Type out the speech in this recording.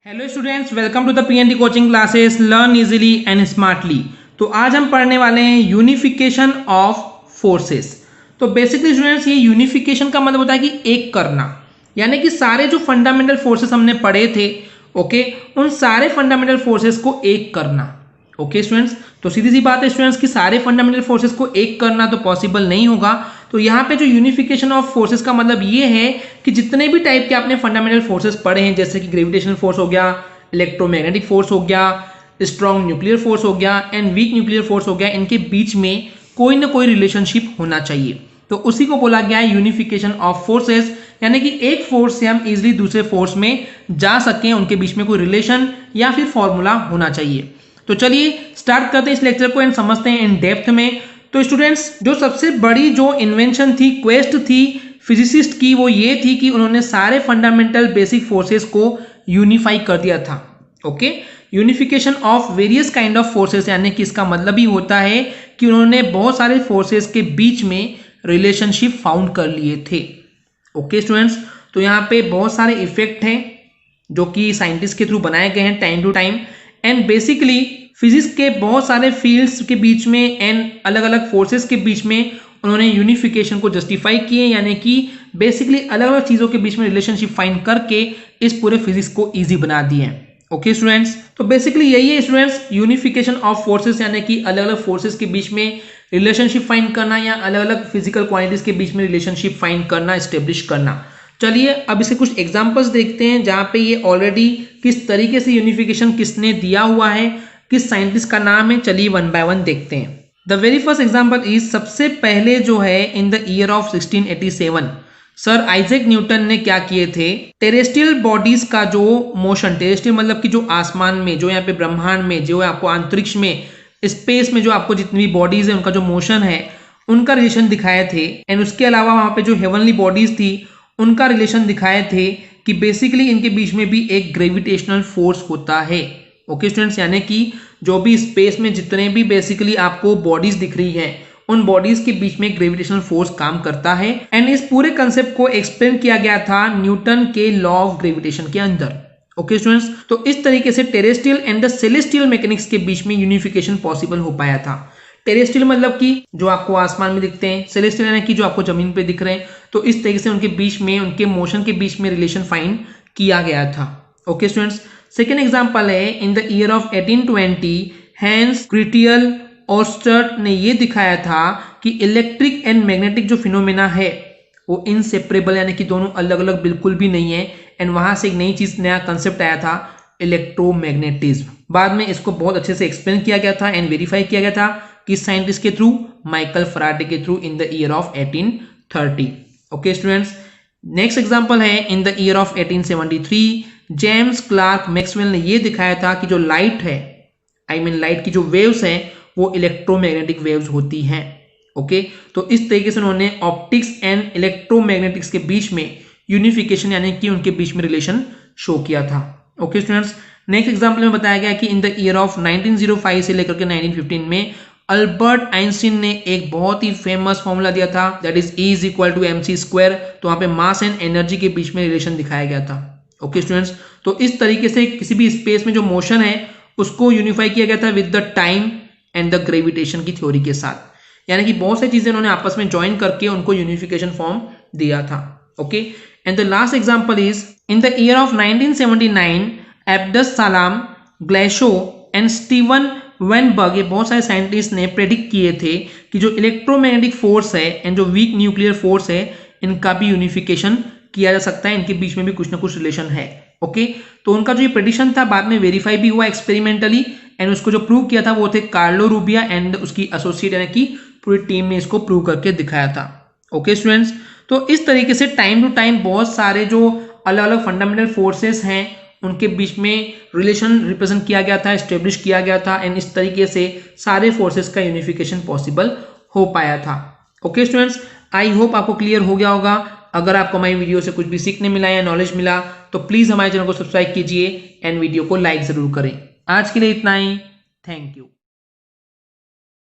Hello students, welcome to the PND coaching classes learn easily and smartly. तो आज हम पढ़ने वाले हैं यूनिफिकेशन ऑफ फोर्सेस। तो बेसिकली स्टूडेंट्स, ये यूनिफिकेशन का मतलब होता है कि एक करना, यानी कि सारे जो फंडामेंटल फोर्सेस हमने पढ़े थे, ओके, उन सारे फंडामेंटल फोर्सेस को एक करना। ओके स्टूडेंट्स, तो सीधी सी बात है स्टूडेंट्स कि सारे फंडामेंटल फोर्सेस को एक करना तो पॉसिबल नहीं होगा। तो यहाँ पे जो यूनिफिकेशन ऑफ फोर्सेस का मतलब ये है कि जितने भी टाइप के आपने फंडामेंटल फोर्सेस पढ़े हैं, जैसे कि ग्रेविटेशनल फोर्स हो गया, इलेक्ट्रोमैग्नेटिक फोर्स हो गया, स्ट्रॉन्ग न्यूक्लियर फोर्स हो गया एंड वीक न्यूक्लियर फोर्स हो गया, इनके बीच में कोई ना कोई रिलेशनशिप होना चाहिए। तो उसी को बोला गया है यूनिफिकेशन ऑफ फोर्सेस, यानी कि एक फोर्स से हम इजिली दूसरे फोर्स में जा सकें, उनके बीच में कोई रिलेशन या फिर फॉर्मूला होना चाहिए। तो चलिए स्टार्ट करते हैं इस लेक्चर को एंड समझते हैं इन डेप्थ में। तो स्टूडेंट्स, जो सबसे बड़ी जो इन्वेंशन थी, क्वेस्ट थी फिजिसिस्ट की, वो ये थी कि उन्होंने सारे फंडामेंटल बेसिक फोर्सेस को यूनिफाई कर दिया था। Okay, unification of various kind of forces, यानी कि इसका मतलब ही होता है कि उन्होंने बहुत सारे फोर्सेस के बीच में रिलेशनशिप फाउंड कर लिए थे। ओके स्टूडेंट्स, तो यहाँ पे बहुत सारे इफेक्ट हैं जो कि साइंटिस्ट के थ्रू बनाए गए हैं time to time, and basically physics के बहुत सारे फील्ड्स के बीच में एंड अलग अलग फोर्सेस के बीच में उन्होंने यूनिफिकेशन को जस्टिफाई किए, यानी कि बेसिकली अलग अलग चीजों के बीच में रिलेशनशिप फाइंड करके इस पूरे फिजिक्स को इजी बना दिए। ओके स्टूडेंट्स, तो बेसिकली यही है स्टूडेंट्स यूनिफिकेशन ऑफ फोर्सेस, यानी कि अलग अलग फोर्सेस के बीच में रिलेशनशिप फाइंड करना या अलग अलग फिजिकल क्वांटिटीज के बीच में रिलेशनशिप फाइंड करना, एस्टेब्लिश करना। चलिए अब इसके कुछ एग्जांपल्स देखते हैं जहां पे ये ऑलरेडी किस तरीके से यूनिफिकेशन किसने दिया हुआ है, किस साइंटिस्ट का नाम है। चलिए वन बाय वन देखते हैं। The very first example is, सबसे पहले जो है in the year of 1687 sir Isaac Newton ने क्या किए थे, टेरेस्ट्रियल बॉडीज का जो मोशन, टेरेस्ट्रियल मतलब कि जो आसमान में, जो यहाँ पे ब्रह्मांड में, जो आपको अंतरिक्ष में, स्पेस में जो आपको जितनी भी बॉडीज है उनका जो मोशन है, उनका रिलेशन दिखाए थे। एंड उसके अलावा वहां पे जो हेवनली बॉडीज थी उनका रिलेशन दिखाए थे कि बेसिकली इनके बीच में भी एक ग्रेविटेशनल फोर्स होता है। ओके स्टूडेंट्स, यानी कि जो भी स्पेस में जितने भी बेसिकली आपको बॉडीज दिख रही हैं, उन बॉडीज के बीच में ग्रेविटेशनल फोर्स काम करता है। एंड इस पूरे कंसेप्ट को एक्सप्लेन किया गया था न्यूटन के लॉ ऑफ ग्रेविटेशन के अंदर। ओके स्टूडेंट्स, तो इस तरीके से terrestrial and the celestial mechanics के बीच में यूनिफिकेशन पॉसिबल हो पाया था। टेरेस्ट्रियल मतलब कि जो आपको आसमान में दिखते हैं, सेलेस्टियल यानी कि जो आपको जमीन पे दिख रहे हैं। तो इस तरीके से उनके बीच में, उनके मोशन के बीच में रिलेशन फाइंड किया गया था। ओके स्टूडेंट्स, सेकेंड एग्जाम्पल है in the year of 1820 Hans Christian Oersted ने ये दिखाया था कि इलेक्ट्रिक एंड मैग्नेटिक जो फिनोमेना है वो इनसेपरेबल, यानी कि दोनों अलग अलग बिल्कुल भी नहीं है। एंड वहां से एक नई चीज, नया कंसेप्ट आया था, इलेक्ट्रोमैग्नेटिज्म। बाद में इसको बहुत अच्छे से एक्सप्लेन किया गया था एंड वेरीफाई किया गया था किस साइंटिस्ट के थ्रू, माइकल फैराडे के through in the year of 1830। Okay students, next example है in the year of 1873 James Clerk Maxwell ने यह दिखाया था कि जो लाइट है, लाइट की जो वेव्स हैं वो इलेक्ट्रोमैग्नेटिक वेव्स होती हैं। ओके, तो इस तरीके से उन्होंने ऑप्टिक्स एंड इलेक्ट्रोमैग्नेटिक्स के बीच में यूनिफिकेशन, यानी कि उनके बीच में रिलेशन शो किया था। ओके स्टूडेंट्स, नेक्स्ट एग्जांपल में बताया गया कि इन द ईयर ऑफ 1905 से लेकर के 1915 में अल्बर्ट आइंस्टीन ने एक बहुत ही फेमस फॉर्मूला दिया था, दैट इज E = mc²। तो वहां पे मास एंड एनर्जी के बीच में रिलेशन दिखाया गया था। ओके स्टूडेंट्स, तो इस तरीके से किसी भी स्पेस में जो मोशन है उसको यूनिफाई किया गया था with the time and the gravitation की थ्योरी के साथ, यानी कि बहुत सारी चीजें उन्होंने आपस में ज्वाइन करके उनको यूनिफिकेशन फॉर्म दिया था। Okay, and the last example is in the year of 1979 Abdus सलाम, ग्लेशो एंड स्टीवन वेनबर्ग, ये बहुत सारे साइंटिस्ट ने प्रेडिक्ट किए थे कि जो इलेक्ट्रोमैग्नेटिक फोर्स है एंड जो वीक न्यूक्लियर फोर्स है, इनका भी यूनिफिकेशन किया जा सकता है, इनके बीच में भी कुछ ना कुछ रिलेशन है। ओके, तो उनका जो ये प्रेडिक्शन था बाद में वेरीफाई भी हुआ एक्सपेरिमेंटली, एंड उसको जो प्रूव किया था वो थे कार्लो रूबिया एंड उसकी एसोसिएट, यानी कि पूरी टीम ने इसको प्रूव करके दिखाया था। ओके स्टूडेंट्स, तो इस तरीके से टाइम टू टाइम बहुत सारे जो अलग अलग फंडामेंटल फोर्सेस हैं उनके बीच में रिलेशन रिप्रेजेंट किया गया था, एस्टेब्लिश किया गया था, एंड इस तरीके से सारे फोर्सेस का यूनिफिकेशन पॉसिबल हो पाया था। ओके स्टूडेंट्स, आई होप आपको क्लियर हो गया होगा। अगर आपको हमारी वीडियो से कुछ भी सीखने मिला या नॉलेज मिला तो प्लीज हमारे चैनल को सब्सक्राइब कीजिए एंड वीडियो को लाइक जरूर करें। आज के लिए इतना ही, थैंक यू।